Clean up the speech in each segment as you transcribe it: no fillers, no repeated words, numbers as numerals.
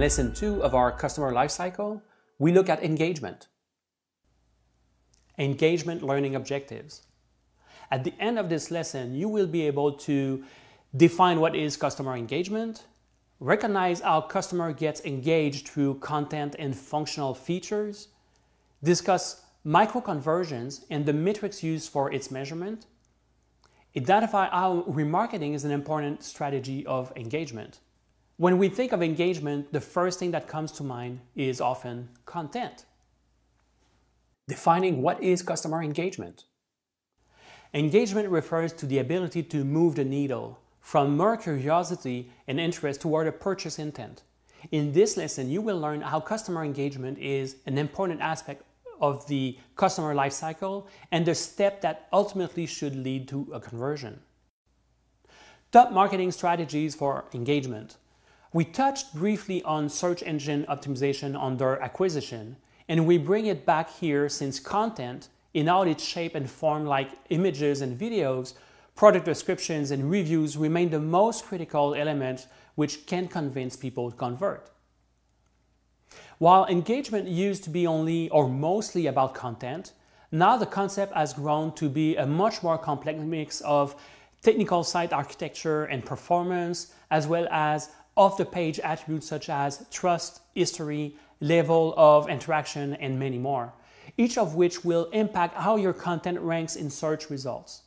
lesson 2 of our customer lifecycle, we look at engagement. Engagement learning objectives. At the end of this lesson, you will be able to define what is customer engagement, recognize how customer gets engaged through content and functional features, discuss micro-conversions and the metrics used for its measurement, identify how remarketing is an important strategy of engagement. When we think of engagement, the first thing that comes to mind is often content. Defining what is customer engagement. Engagement refers to the ability to move the needle from mere curiosity and interest toward a purchase intent. In this lesson, you will learn how customer engagement is an important aspect of the customer lifecycle and the step that ultimately should lead to a conversion. Top marketing strategies for engagement. We touched briefly on search engine optimization under acquisition, and we bring it back here since content, in all its shape and form like images and videos, product descriptions and reviews remain the most critical elements which can convince people to convert. While engagement used to be only or mostly about content, now the concept has grown to be a much more complex mix of technical site architecture and performance, as well as off-the-page attributes such as trust, history, level of interaction, and many more, each of which will impact how your content ranks in search results.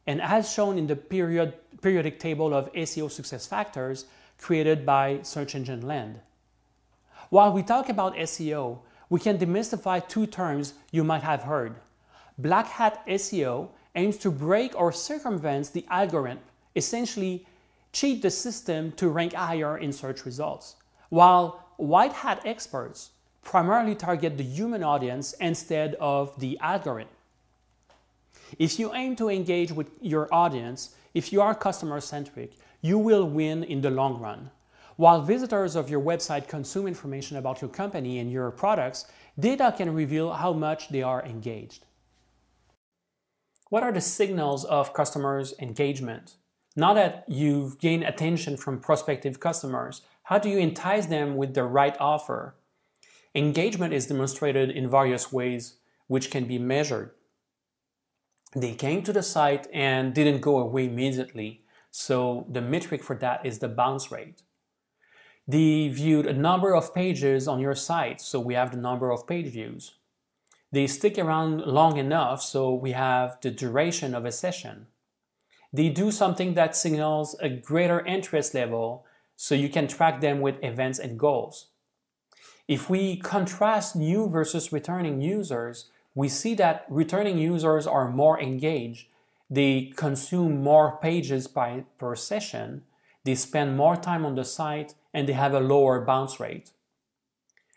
And as shown in the periodic table of SEO success factors created by Search Engine Land. While we talk about SEO, we can demystify two terms you might have heard. Black hat SEO aims to break or circumvent the algorithm, essentially cheat the system to rank higher in search results, while white hat experts primarily target the human audience instead of the algorithm. If you aim to engage with your audience, if you are customer-centric, you will win in the long run. While visitors of your website consume information about your company and your products, data can reveal how much they are engaged. What are the signals of customers' engagement? Now that you've gained attention from prospective customers, how do you entice them with the right offer? Engagement is demonstrated in various ways, which can be measured. They came to the site and didn't go away immediately, so the metric for that is the bounce rate. They viewed a number of pages on your site, so we have the number of page views. They stick around long enough, so we have the duration of a session. They do something that signals a greater interest level, so you can track them with events and goals. If we contrast new versus returning users, we see that returning users are more engaged. They consume more pages per session, they spend more time on the site, and they have a lower bounce rate.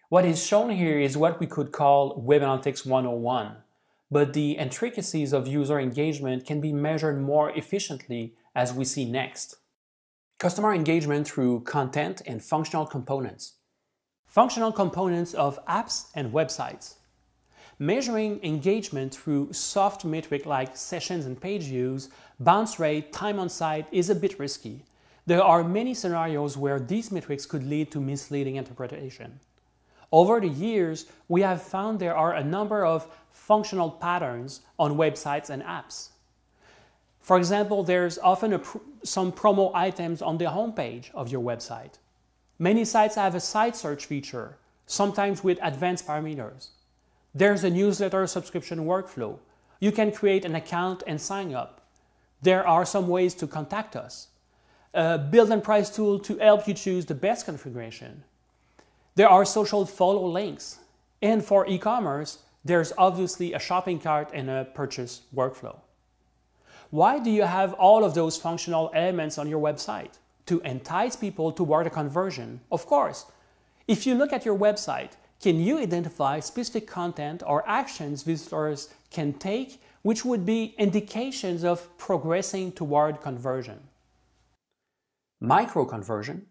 What is shown here is what we could call Web Analytics 101, but the intricacies of user engagement can be measured more efficiently as we see next. Customer engagement through content and functional components. Functional components of apps and websites. Measuring engagement through soft metrics like sessions and page views, bounce rate, time on site is a bit risky. There are many scenarios where these metrics could lead to misleading interpretation. Over the years, we have found there are a number of functional patterns on websites and apps. For example, there's often some promo items on the homepage of your website. Many sites have a site search feature, sometimes with advanced parameters. There's a newsletter subscription workflow. You can create an account and sign up. There are some ways to contact us. A build and price tool to help you choose the best configuration. There are social follow links. And for e-commerce, there's obviously a shopping cart and a purchase workflow. Why do you have all of those functional elements on your website? To entice people toward a conversion, of course. If you look at your website, can you identify specific content or actions visitors can take which would be indications of progressing toward conversion? Micro-conversion.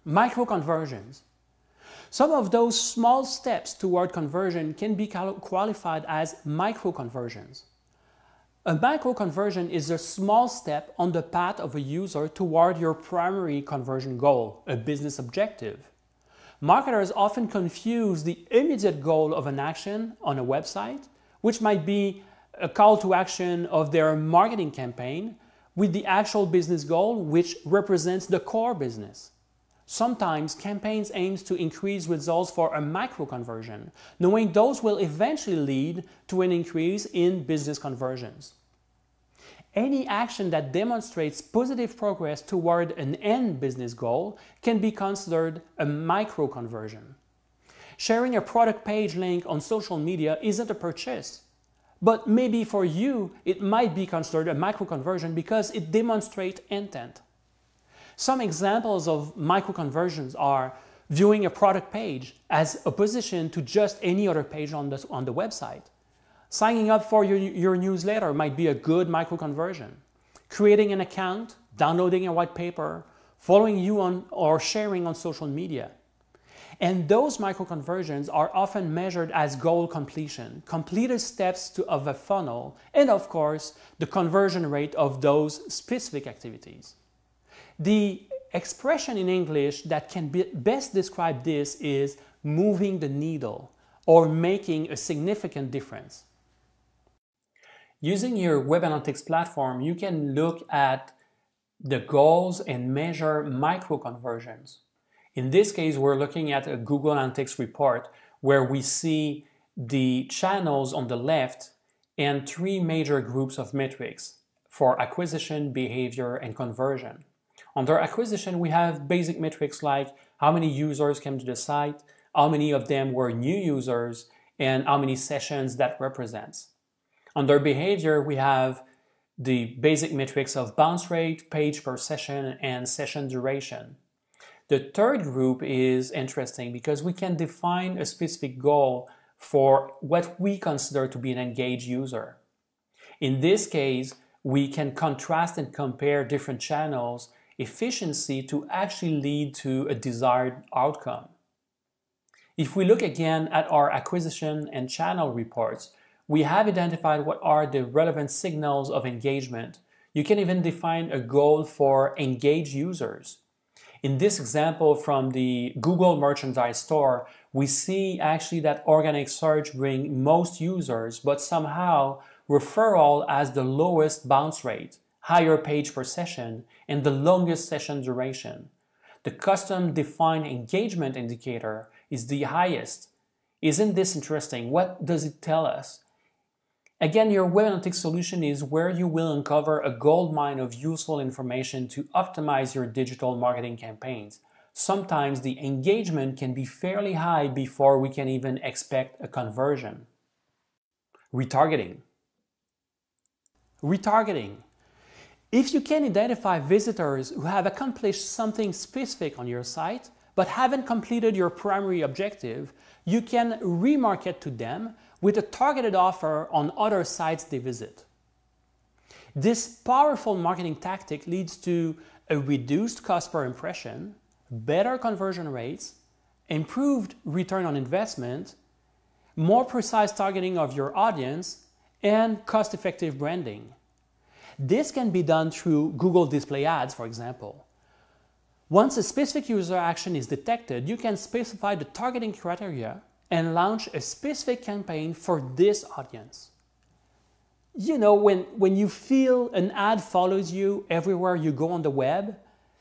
Micro-conversions. Some of those small steps toward conversion can be qualified as micro-conversions. A micro-conversion is a small step on the path of a user toward your primary conversion goal, a business objective. Marketers often confuse the immediate goal of an action on a website, which might be a call to action of their marketing campaign, with the actual business goal, which represents the core business. Sometimes campaigns aim to increase results for a micro-conversion, knowing those will eventually lead to an increase in business conversions. Any action that demonstrates positive progress toward an end business goal can be considered a micro-conversion. Sharing a product page link on social media isn't a purchase, but maybe for you it might be considered a micro-conversion because it demonstrates intent. Some examples of micro-conversions are viewing a product page as opposition to just any other page on the website. Signing up for your newsletter might be a good micro-conversion. Creating an account, downloading a white paper, following you on or sharing on social media. And those micro-conversions are often measured as goal completion, completed steps of a funnel, and of course, the conversion rate of those specific activities. The expression in English that can best describe this is moving the needle or making a significant difference. Using your Web Analytics platform, you can look at the goals and measure micro-conversions. In this case, we're looking at a Google Analytics report where we see the channels on the left and three major groups of metrics for acquisition, behavior, and conversion. Under acquisition, we have basic metrics like how many users came to the site, how many of them were new users, and how many sessions that represents. Under behavior, we have the basic metrics of bounce rate, page per session, and session duration. The third group is interesting because we can define a specific goal for what we consider to be an engaged user. In this case, we can contrast and compare different channels' efficiency to actually lead to a desired outcome. If we look again at our acquisition and channel reports, we have identified what are the relevant signals of engagement. You can even define a goal for engaged users. In this example from the Google Merchandise Store, we see actually that organic search brings most users, but somehow referral has the lowest bounce rate, higher page per session, and the longest session duration. The custom defined engagement indicator is the highest. Isn't this interesting? What does it tell us? Again, your Web Analytics solution is where you will uncover a goldmine of useful information to optimize your digital marketing campaigns. Sometimes the engagement can be fairly high before we can even expect a conversion. Retargeting. Retargeting. If you can identify visitors who have accomplished something specific on your site but haven't completed your primary objective, you can remarket to them with a targeted offer on other sites they visit. This powerful marketing tactic leads to a reduced cost per impression, better conversion rates, improved return on investment, more precise targeting of your audience, and cost-effective branding. This can be done through Google Display Ads, for example. Once a specific user action is detected, you can specify the targeting criteria and launch a specific campaign for this audience. You know, when you feel an ad follows you everywhere you go on the web,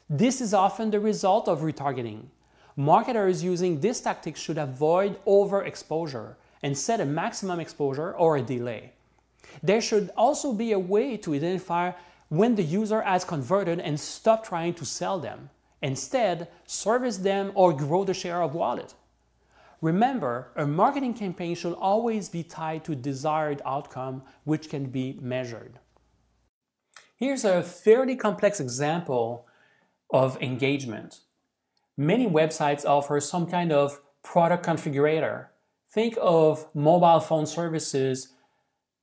this is often the result of retargeting. Marketers using this tactic should avoid overexposure and set a maximum exposure or a delay. There should also be a way to identify when the user has converted and stop trying to sell them. Instead, service them or grow the share of wallet. Remember, a marketing campaign should always be tied to desired outcome, which can be measured. Here's a fairly complex example of engagement. Many websites offer some kind of product configurator. Think of mobile phone services,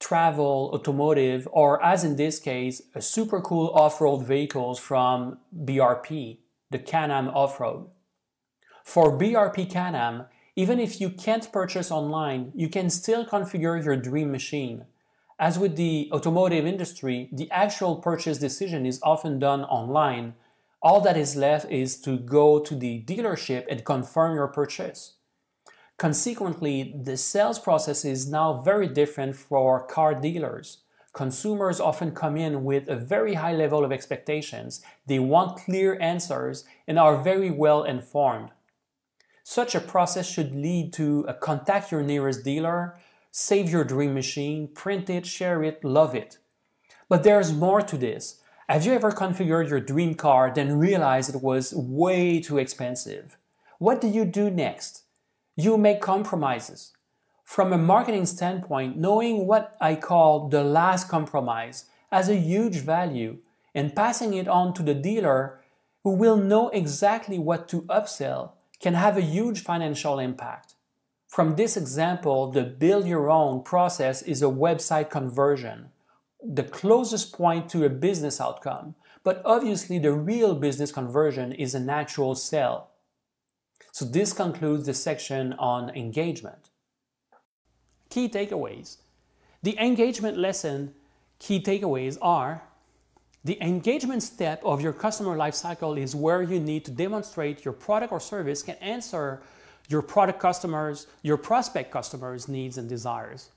travel, automotive, or as in this case, a super cool off-road vehicles from BRP, the Can-Am Off-Road. For BRP Can-Am, even if you can't purchase online, you can still configure your dream machine. As with the automotive industry, the actual purchase decision is often done online. All that is left is to go to the dealership and confirm your purchase. Consequently, the sales process is now very different for car dealers. Consumers often come in with a very high level of expectations. They want clear answers and are very well informed. Such a process should lead to contact your nearest dealer, save your dream machine, print it, share it, love it. But there's more to this. Have you ever configured your dream car, then realized it was way too expensive? What do you do next? You make compromises. From a marketing standpoint, knowing what I call the last compromise has a huge value, and passing it on to the dealer who will know exactly what to upsell can have a huge financial impact. From this example, the build your own process is a website conversion, the closest point to a business outcome, but obviously the real business conversion is an actual sale. So this concludes the section on engagement. Key takeaways. The engagement lesson key takeaways are: the engagement step of your customer lifecycle is where you need to demonstrate your product or service can answer your product customers, your prospect customers' needs and desires.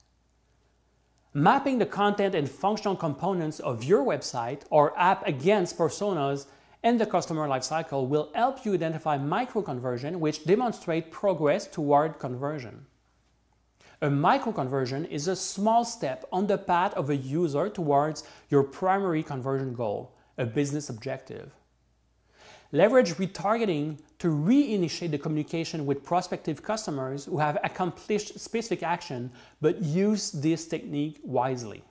Mapping the content and functional components of your website or app against personas and the customer lifecycle will help you identify micro-conversion, which demonstrate progress toward conversion. A micro-conversion is a small step on the path of a user towards your primary conversion goal, a business objective. Leverage retargeting to reinitiate the communication with prospective customers who have accomplished specific action, but use this technique wisely.